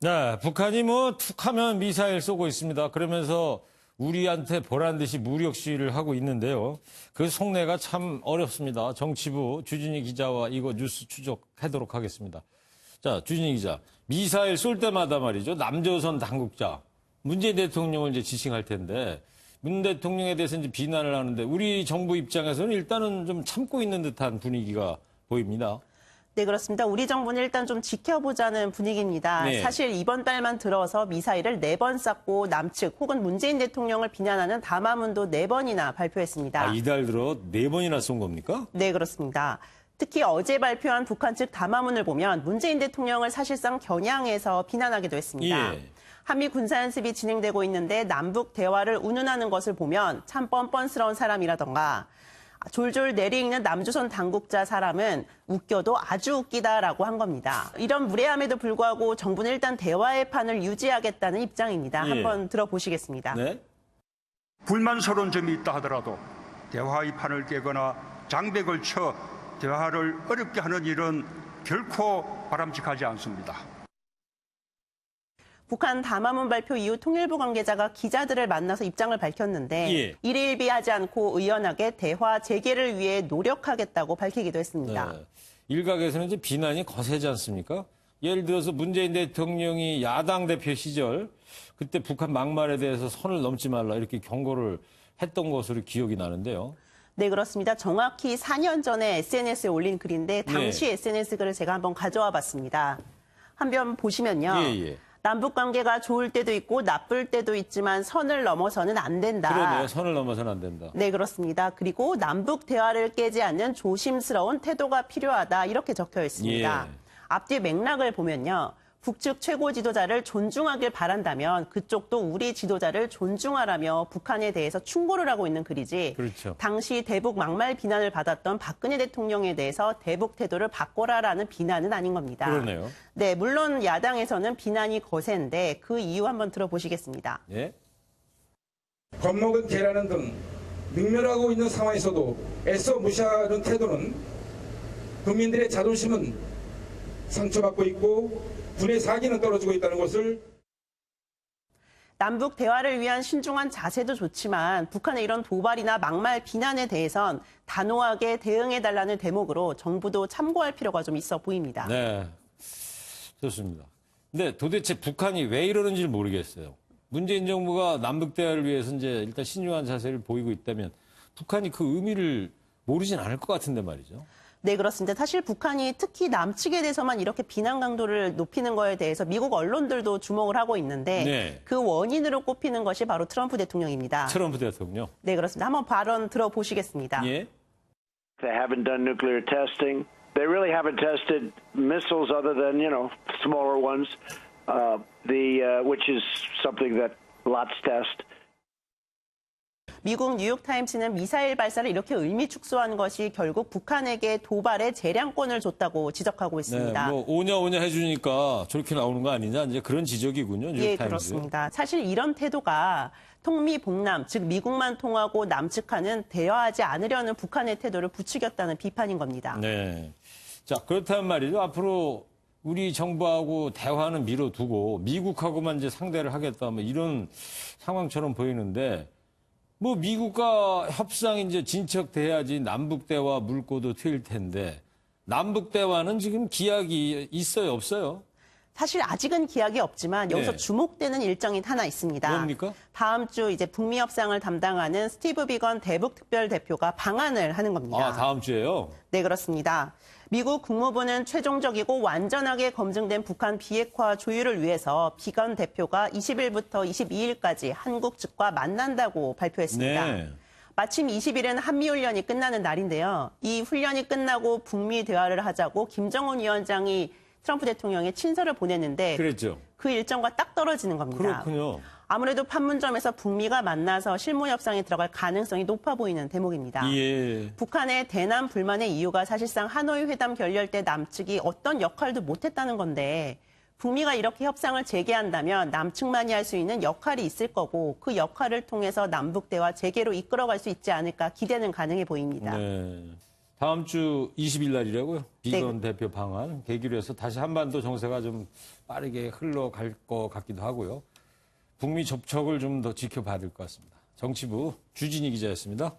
네, 북한이 뭐 툭하면 미사일 쏘고 있습니다. 그러면서 우리한테 보란 듯이 무력 시위를 하고 있는데요. 그 속내가 참 어렵습니다. 정치부 주진희 기자와 이거 뉴스 추적하도록 하겠습니다. 자, 주진희 기자. 미사일 쏠 때마다 말이죠. 남조선 당국자 문재인 대통령을 이제 지칭할 텐데 문 대통령에 대해서 이제 비난을 하는데 우리 정부 입장에서는 일단은 좀 참고 있는 듯한 분위기가 보입니다. 네, 그렇습니다. 우리 정부는 일단 좀 지켜보자는 분위기입니다. 네. 사실 이번 달만 들어서 미사일을 4번 쐈고 남측 혹은 문재인 대통령을 비난하는 담화문도 4번이나 발표했습니다. 아, 이달 들어 4번이나 쏜 겁니까? 네, 그렇습니다. 특히 어제 발표한 북한 측 담화문을 보면 문재인 대통령을 사실상 겨냥해서 비난하기도 했습니다. 예. 한미 군사연습이 진행되고 있는데 남북 대화를 운운하는 것을 보면 참 뻔뻔스러운 사람이라던가 졸졸 내리익는 남조선 당국자 사람은 웃겨도 아주 웃기다라고 한 겁니다. 이런 무례함에도 불구하고 정부는 일단 대화의 판을 유지하겠다는 입장입니다. 예. 한번 들어보시겠습니다. 네. 불만스러운 점이 있다 하더라도 대화의 판을 깨거나 장벽을 쳐 대화를 어렵게 하는 일은 결코 바람직하지 않습니다. 북한 담화문 발표 이후 통일부 관계자가 기자들을 만나서 입장을 밝혔는데 예. 일일비하지 않고 의연하게 대화 재개를 위해 노력하겠다고 밝히기도 했습니다. 네. 일각에서는 이제 비난이 거세지 않습니까? 예를 들어서 문재인 대통령이 야당 대표 시절 그때 북한 막말에 대해서 선을 넘지 말라 이렇게 경고를 했던 것으로 기억이 나는데요. 네, 그렇습니다. 정확히 4년 전에 SNS에 올린 글인데 당시 네. SNS 글을 제가 한번 가져와 봤습니다. 한번 보시면요. 예. 남북 관계가 좋을 때도 있고 나쁠 때도 있지만 선을 넘어서는 안 된다. 그러네요. 선을 넘어서는 안 된다. 네, 그렇습니다. 그리고 남북 대화를 깨지 않는 조심스러운 태도가 필요하다. 이렇게 적혀 있습니다. 예. 앞뒤 맥락을 보면요. 북측 최고 지도자를 존중하길 바란다면 그쪽도 우리 지도자를 존중하라며 북한에 대해서 충고를 하고 있는 글이지. 그렇죠. 당시 대북 막말 비난을 받았던 박근혜 대통령에 대해서 대북 태도를 바꿔라라는 비난은 아닌 겁니다. 그러네요. 네, 물론 야당에서는 비난이 거센데 그 이유 한번 들어보시겠습니다. 예. 겁먹은 개라는 등 능멸하고 있는 상황에서도 애써 무시하는 태도는 국민들의 자존심은 상처받고 있고 군의 사기는 떨어지고 있다는 것을 남북 대화를 위한 신중한 자세도 좋지만 북한의 이런 도발이나 막말 비난에 대해선 단호하게 대응해달라는 대목으로 정부도 참고할 필요가 좀 있어 보입니다. 네. 좋습니다. 근데 도대체 북한이 왜 이러는지 모르겠어요. 문재인 정부가 남북 대화를 위해서 이제 일단 신중한 자세를 보이고 있다면 북한이 그 의미를 모르진 않을 것 같은데 말이죠. 네, 그렇습니다. 사실 북한이 특히 남측에 대해서만 이렇게 비난 강도를 높이는 거에 대해서 미국 언론들도 주목을 하고 있는데 네. 그 원인으로 꼽히는 것이 바로 트럼프 대통령입니다. 트럼프 대통령. 네, 그렇습니다. 한번 발언 들어보시겠습니다. 예. They haven't done nuclear testing. They really haven't tested missiles other than, smaller ones, which is something that lots test. 미국 뉴욕타임스는 미사일 발사를 이렇게 의미 축소한 것이 결국 북한에게 도발의 재량권을 줬다고 지적하고 있습니다. 네, 뭐 오냐 해주니까 저렇게 나오는 거 아니냐 이제 그런 지적이군요. 예, 뉴욕타임스. 그렇습니다. 사실 이런 태도가 통미봉남, 즉 미국만 통하고 남측하는 대화하지 않으려는 북한의 태도를 부추겼다는 비판인 겁니다. 네. 자, 그렇다면 말이죠. 앞으로 우리 정부하고 대화는 미뤄두고 미국하고만 이제 상대를 하겠다 뭐 이런 상황처럼 보이는데 뭐 미국과 협상 이제 진척돼야지 남북 대화 물꼬도 트일 텐데 남북 대화는 지금 기약이 있어요, 없어요? 사실 아직은 기약이 없지만 여기서 네. 주목되는 일정이 하나 있습니다. 뭡니까? 다음 주 이제 북미 협상을 담당하는 스티브 비건 대북 특별 대표가 방한을 하는 겁니다. 아, 다음 주에요? 네, 그렇습니다. 미국 국무부는 최종적이고 완전하게 검증된 북한 비핵화 조율을 위해서 비건 대표가 20일부터 22일까지 한국 측과 만난다고 발표했습니다. 네. 마침 20일은 한미훈련이 끝나는 날인데요. 이 훈련이 끝나고 북미 대화를 하자고 김정은 위원장이 트럼프 대통령에 친서를 보냈는데 그랬죠. 그 일정과 딱 떨어지는 겁니다. 그렇군요. 아무래도 판문점에서 북미가 만나서 실무 협상에 들어갈 가능성이 높아 보이는 대목입니다. 예. 북한의 대남 불만의 이유가 사실상 하노이 회담 결렬 때 남측이 어떤 역할도 못했다는 건데 북미가 이렇게 협상을 재개한다면 남측만이 할 수 있는 역할이 있을 거고 그 역할을 통해서 남북 대화 재개로 이끌어갈 수 있지 않을까 기대는 가능해 보입니다. 네. 다음 주 20일 날이라고요. 비건 대표 방한 계기로 해서 다시 한반도 정세가 좀 빠르게 흘러갈 것 같기도 하고요. 북미 접촉을 좀 더 지켜봐야 될 것 같습니다. 정치부 주진희 기자였습니다.